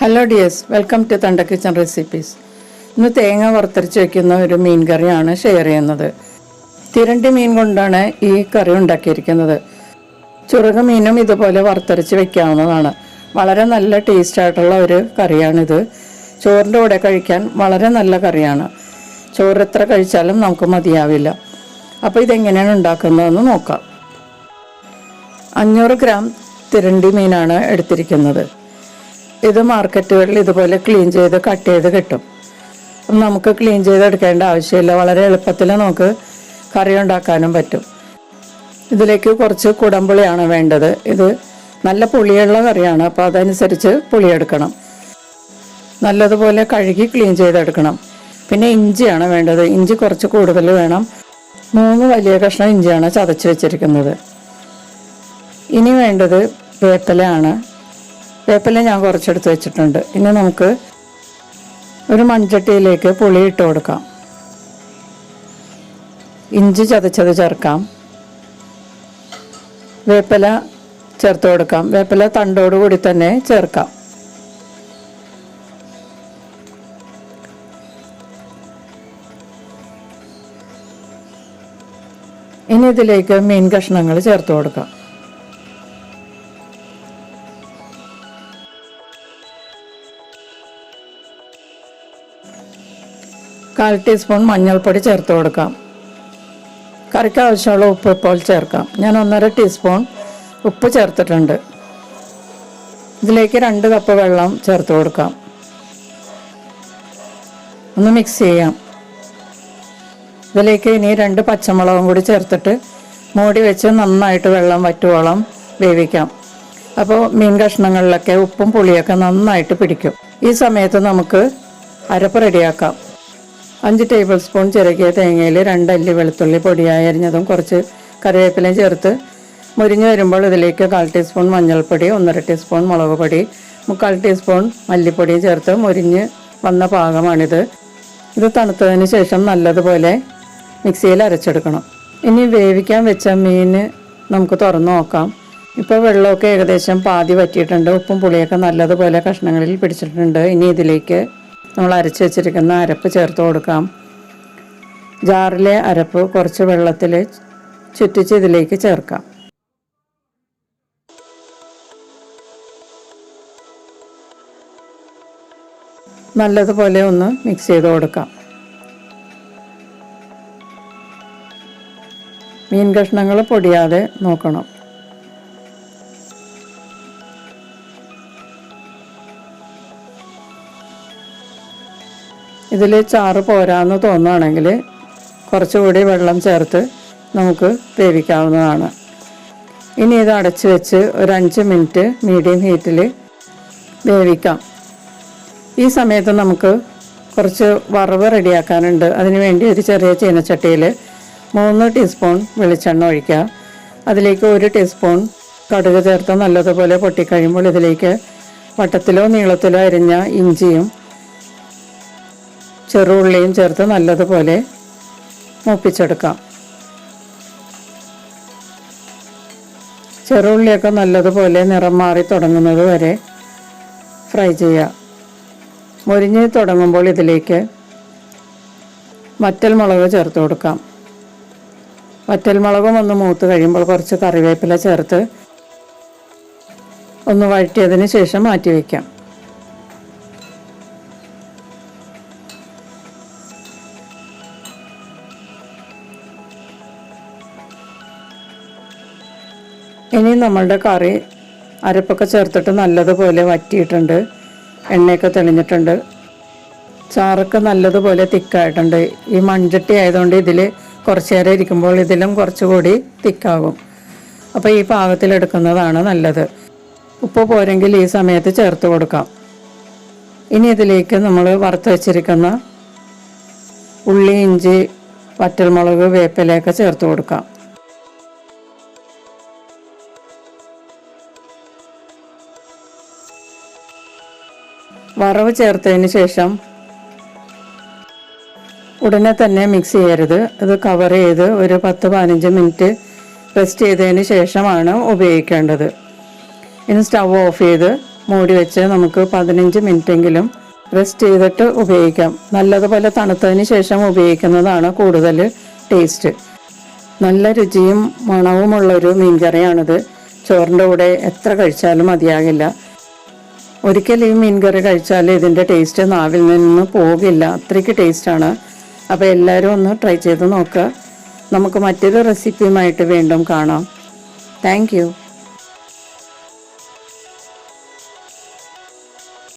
Hello dears, welcome to തണ്ട kitchen recipes. ഇന്ന് തേങ്ങ വറുത്തരച്ച് വയ്ക്കുന്ന ഒരു മീൻ കറിയാണ് ഷെയർ ചെയ്യുന്നത്. തിരണ്ടി മീൻ കൊണ്ടാണ് ഈ കറി ഉണ്ടാക്കിയിരിക്കുന്നത്. ചുറുക മീനും ഇതുപോലെ വറുത്തരച്ച് വയ്ക്കാവുന്നതാണ്. വളരെ നല്ല ടേസ്റ്റായിട്ടുള്ള ഒരു കറിയാണിത്. ചോറിൻ്റെ കൂടെ കഴിക്കാൻ വളരെ നല്ല കറിയാണ്. ചോറ് എത്ര കഴിച്ചാലും നമുക്ക് മതിയാവില്ല. അപ്പോൾ ഇതെങ്ങനെയാണ് ഉണ്ടാക്കുന്നതെന്ന് നോക്കാം. 500 ഗ്രാം തിരണ്ടി മീനാണ് എടുത്തിരിക്കുന്നത്. ഇത് മാർക്കറ്റുകളിൽ ഇതുപോലെ ക്ലീൻ ചെയ്ത് കട്ട് ചെയ്ത് കിട്ടും. നമുക്ക് ക്ലീൻ ചെയ്തെടുക്കേണ്ട ആവശ്യമില്ല. വളരെ എളുപ്പത്തിൽ നമുക്ക് കറി ഉണ്ടാക്കാനും പറ്റും. ഇതിലേക്ക് കുറച്ച് കുടംപുളിയാണ് വേണ്ടത്. ഇത് നല്ല പുളിയുള്ള കറിയാണ്, അപ്പോൾ അതനുസരിച്ച് പുളിയെടുക്കണം. നല്ലതുപോലെ കഴുകി ക്ലീൻ ചെയ്തെടുക്കണം. പിന്നെ ഇഞ്ചിയാണ് വേണ്ടത്. ഇഞ്ചി കുറച്ച് കൂടുതൽ വേണം. 3 വലിയ കഷ്ണം ഇഞ്ചിയാണ് ചതച്ച് വെച്ചിരിക്കുന്നത്. ഇനി വേണ്ടത് വേപ്പിലയാണ്. വേപ്പില ഞാൻ കുറച്ചെടുത്ത് വെച്ചിട്ടുണ്ട്. ഇനി നമുക്ക് ഒരു മൺചട്ടിയിലേക്ക് പുളി ഇട്ട് കൊടുക്കാം. ഇഞ്ചി ചതച്ചത് ചേർക്കാം. വേപ്പില ചേർത്ത് കൊടുക്കാം. വേപ്പില തണ്ടോടുകൂടി തന്നെ ചേർക്കാം. ഇനി ഇതിലേക്ക് മീൻ കഷ്ണങ്ങൾ ചേർത്ത് കൊടുക്കാം. കാൽ ടീസ്പൂൺ മഞ്ഞൾപ്പൊടി ചേർത്ത് കൊടുക്കാം. കറിക്ക് ആവശ്യമുള്ള ഉപ്പ് ഇപ്പോൾ ചേർക്കാം. ഞാൻ 1.5 ടീസ്പൂൺ ഉപ്പ് ചേർത്തിട്ടുണ്ട്. ഇതിലേക്ക് 2 കപ്പ് വെള്ളം ചേർത്ത് കൊടുക്കാം. ഒന്ന് മിക്സ് ചെയ്യാം. ഇതിലേക്ക് ഇനി 2 പച്ചമുളകും കൂടി ചേർത്തിട്ട് മൂടി വെച്ച് നന്നായിട്ട് വെള്ളം വറ്റുവോളം വേവിക്കാം. അപ്പോൾ മീൻ കഷ്ണങ്ങളിലൊക്കെ ഉപ്പും പുളിയൊക്കെ നന്നായിട്ട് പിടിക്കും. ഈ സമയത്ത് നമുക്ക് അരപ്പ് റെഡിയാക്കാം. 5 ടേബിൾ സ്പൂൺ ചിരകിയ തേങ്ങയിൽ 2 അല്ലി വെളുത്തുള്ളി പൊടിയായി അരിഞ്ഞതും കുറച്ച് കറിവേപ്പിലയും ചേർത്ത് മുരിഞ്ഞ് വരുമ്പോൾ ഇതിലേക്ക് 1/4 ടീസ്പൂൺ മഞ്ഞൾപ്പൊടി, 1.5 ടീസ്പൂൺ മുളക് പൊടി, 3/4 ടീസ്പൂൺ മല്ലിപ്പൊടിയും ചേർത്ത് മുരിഞ്ഞ് വന്ന പാകമാണിത്. ഇത് തണുത്തതിന് ശേഷം നല്ലതുപോലെ മിക്സിയിൽ അരച്ചെടുക്കണം. ഇനി വേവിക്കാൻ വെച്ച മീൻ നമുക്ക് തുറന്നു നോക്കാം. ഇപ്പോൾ വെള്ളമൊക്കെ ഏകദേശം പാതി വറ്റിയിട്ടുണ്ട്. ഉപ്പും പുളിയൊക്കെ നല്ലതുപോലെ കഷ്ണങ്ങളിൽ പിടിച്ചിട്ടുണ്ട്. ഇനി ഇതിലേക്ക് നമ്മൾ അരച്ച് വെച്ചിരിക്കുന്ന അരപ്പ് ചേർത്ത് കൊടുക്കാം. ജാറിലെ അരപ്പ് കുറച്ച് വെള്ളത്തിൽ ചുറ്റിച്ച് ഇതിലേക്ക് ചേർക്കാം. നല്ലതുപോലെ ഒന്ന് മിക്സ് ചെയ്ത് കൊടുക്കാം. മീൻ കഷ്ണങ്ങൾ പൊടിയാതെ നോക്കണം. ഇതിൽ ചാറ് പോരാന്ന് തോന്നുകയാണെങ്കിൽ കുറച്ചുകൂടി വെള്ളം ചേർത്ത് നമുക്ക് വേവിക്കാവുന്നതാണ്. ഇനി ഇത് അടച്ച് വെച്ച് ഒരു 5 മിനിറ്റ് മീഡിയം ഹീറ്റിൽ വേവിക്കാം. ഈ സമയത്ത് നമുക്ക് കുറച്ച് വറവ് റെഡിയാക്കാനുണ്ട്. അതിനുവേണ്ടി ഒരു ചെറിയ ചീനച്ചട്ടിയിൽ 3 ടീസ്പൂൺ വെളിച്ചെണ്ണ ഒഴിക്കുക. അതിലേക്ക് 1 ടീസ്പൂൺ കടുക് ചേർത്ത് നല്ലതുപോലെ പൊട്ടിക്കഴിയുമ്പോൾ ഇതിലേക്ക് വട്ടത്തിലോ നീളത്തിലോ അരിഞ്ഞ ഇഞ്ചിയും ചെറുള്ളിയും ചേർത്ത് നല്ലതുപോലെ മൂപ്പിച്ചെടുക്കാം. ചെറുള്ളിയൊക്കെ നല്ലതുപോലെ നിറം മാറി തുടങ്ങുന്നത് വരെ ഫ്രൈ ചെയ്യുക. മുരിഞ്ഞ് തുടങ്ങുമ്പോൾ ഇതിലേക്ക് വറ്റൽമുളക് ചേർത്ത് കൊടുക്കാം. വറ്റൽമുളകും ഒന്ന് മൂത്ത് കഴിയുമ്പോൾ കുറച്ച് കറിവേപ്പില ചേർത്ത് ഒന്ന് വഴറ്റിയതിന് ശേഷം മാറ്റി വയ്ക്കാം. ഇനി നമ്മളുടെ കറി അരപ്പൊക്കെ ചേർത്തിട്ട് നല്ലതുപോലെ വറ്റിയിട്ടുണ്ട്. എണ്ണയൊക്കെ തെളിഞ്ഞിട്ടുണ്ട്. ചാറൊക്കെ നല്ലതുപോലെ തിക്കായിട്ടുണ്ട്. ഈ മൺചട്ടി ആയതുകൊണ്ട് ഇതിൽ കുറച്ച് നേരം ഇരിക്കുമ്പോൾ ഇതിലും കുറച്ചുകൂടി തിക്കാകും. അപ്പോൾ ഈ പാകത്തിലെടുക്കുന്നതാണ് നല്ലത്. ഉപ്പ് പോരെങ്കിൽ ഈ സമയത്ത് ചേർത്ത് കൊടുക്കാം. ഇനി ഇതിലേക്ക് നമ്മൾ വറുത്ത് വെച്ചിരിക്കുന്ന ഉള്ളി, ഇഞ്ചി, വറ്റൽമുളക്, വേപ്പിലയൊക്കെ ചേർത്ത് കൊടുക്കാം. വറവ് ചേർത്തതിന് ശേഷം ഉടനെ തന്നെ മിക്സ് ചെയ്യരുത്. ഇത് കവർ ചെയ്ത് ഒരു 10-15 മിനിറ്റ് റെസ്റ്റ് ചെയ്തതിന് ശേഷമാണ് ഉപയോഗിക്കേണ്ടത്. ഇനി സ്റ്റവ് ഓഫ് ചെയ്ത് മൂടി വെച്ച് നമുക്ക് 15 മിനിറ്റെങ്കിലും റെസ്റ്റ് ചെയ്തിട്ട് ഉപയോഗിക്കാം. നല്ലതുപോലെ തണുത്തതിന് ശേഷം ഉപയോഗിക്കുന്നതാണ് കൂടുതൽ ടേസ്റ്റ്. നല്ല രുചിയും മണവുമുള്ളൊരു മീൻകറിയാണിത്. ചോറിൻ്റെ കൂടെ എത്ര കഴിച്ചാലും മതിയാകില്ല. ഒരിക്കൽ ഈ മീൻകറി കഴിച്ചാൽ ഇതിൻ്റെ ടേസ്റ്റ് നാവിൽ നിന്ന് പോകില്ല, അത്രയ്ക്ക് ടേസ്റ്റാണ്. അപ്പോൾ എല്ലാവരും ഒന്ന് ട്രൈ ചെയ്ത് നോക്കുക. നമുക്ക് മറ്റൊരു റെസിപ്പിയുമായിട്ട് വീണ്ടും കാണാം. Thank you.